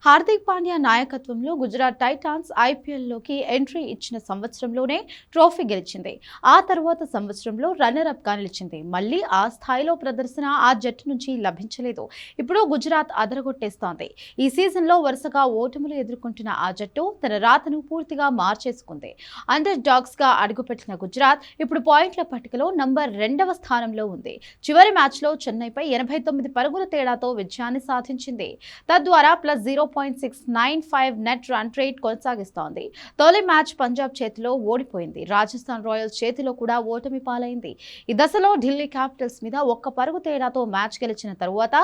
హార్దిక్ పాండ్యా నాయకత్వంలో Gujarat Titans ఐపీఎల్లోకి entry ఇచ్చిన సంవత్సరంలోనే ట్రోఫీ గెలిచింది. ఆ తర్వాత సంవత్సరంలో రన్నర్ అప్ గా నిలిచింది. మళ్లీ ఆ స్థాయిలో ప్రదర్శన ఆ జట్టు నుంచి లభించలేదు. ఇప్పుడు గుజరాత్ అదరగొట్టేస్తోంది. ఈ సీజన్లో వరుసగా ఓటములు ఎదుర్కొంటున్న ఆ జట్టు తన రాతను పూర్తిగా మార్చేసుకుంది. అండర్ డాగ్స్ గా అడుగుపెట్టిన గుజరాత్ ఇప్పుడు పాయింట్ల పట్టికలో నంబర్ 2వ స్థానంలో ఉంది. చివరి మ్యాచ్లో చెన్నైపై 89 పరుగుల తేడాతో విజయాన్ని సాధించింది. తద్వారా +0.695 నెట్ రన్ రేట్ కొనసాగిస్తోంది. తొలి మ్యాచ్ పంజాబ్ చేతిలో ఓడిపోయింది. రాజస్థాన్ రాయల్స్ చేతిలో కూడా ఓటమి పాలైంది. ఈ దశలో ఢిల్లీ క్యాపిటల్స్ మీద 1 పరుగు తేడాతో మ్యాచ్ గెలిచిన తరువాత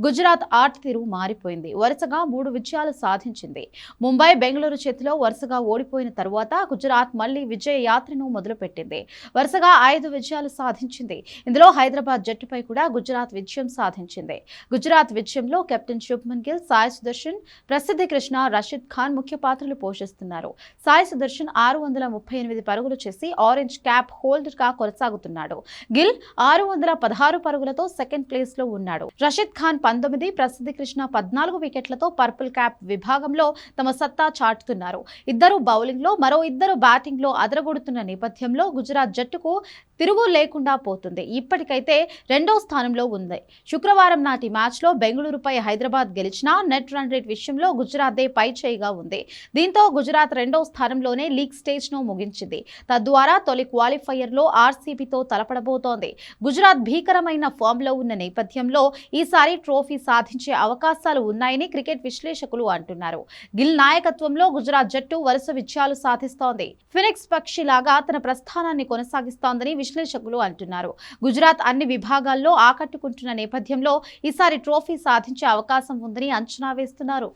గుజరాత్ ఆట తీరు మారిపోయింది. వరుసగా 3 విజయాలు సాధించింది. ముంబై, బెంగళూరు చేతిలో వరుసగా ఓడిపోయిన తరువాత గుజరాత్ మళ్లీ విజయ యాత్రను మొదలుపెట్టింది. వరుసగా 5 విజయాలు సాధించింది. ఇందులో హైదరాబాద్ జట్టుపై కూడా గుజరాత్ విజయం సాధించింది. గుజరాత్ విజయంలో కెప్టెన్ శుభ్మన్ గిల్, సాయి సుదర్శన్, ప్రసిద్ధ కృష్ణ, రషీద్ ఖాన్ ముఖ్య పాత్రలు పోషిస్తున్నారు. సాయి సుదర్శన్ 638 పరుగులు చేసి ఆరెంజ్ క్యాప్ హోల్డర్ గా కొనసాగుతున్నాడు. గిల్ 616 పరుగులతో సెకండ్ ప్లేస్ లో ఉన్నాడు. రషీద్ ఖాన్ 19, ప్రసిద్ధ కృష్ణ 14 వికెట్లతో పర్పుల్ క్యాప్ విభాగంలో తమ సత్తా చాటుతున్నారు. ఇద్దరు బౌలింగ్ లో, మరో ఇద్దరు బ్యాటింగ్ లో అదరగొడుతున్న నేపథ్యంలో గుజరాత్ జట్టుకు తిరుగు లేకుండా పోతుంది. ఇప్పటికైతే 2వ స్థానంలో ఉంది. శుక్రవారం నాటి మ్యాచ్ లో బెంగళూరుపై హైదరాబాద్ గెలిచినా నెట్ రన్ రేట్ విషయంలో గుజరాత్ పైచేయిగా ఉంది. దీంతో గుజరాత్ 2వ స్థానంలోనే లీగ్ స్టేజ్ ను ముగించింది. తద్వారా తొలి క్వాలిఫైయర్ లో ఆర్సీబీతో తలపడబోతోంది. గుజరాత్ భీకరమైన ఫామ్ లో ఉన్న నేపథ్యంలో ఈసారి ట్రోఫీ సాధించే అవకాశాలు ఉన్నాయని క్రికెట్ విశ్లేషకులు అంటున్నారు. గిల్ నాయకత్వంలో గుజరాత్ జట్టు వరుస విజయాలు సాధిస్తోంది. ఫినిక్స్ పక్షిలాగా తన ప్రస్థానాన్ని కొనసాగిస్తోందని విశ్లేషకులు అంటున్నారు. గుజరాత్ అన్ని విభాగాల్లో ఆకట్టుకుంటున్న నేపథ్యంలో ఈసారి ట్రోఫీ సాధించే అవకాశం ఉందని అంచనా వేస్తున్నారు.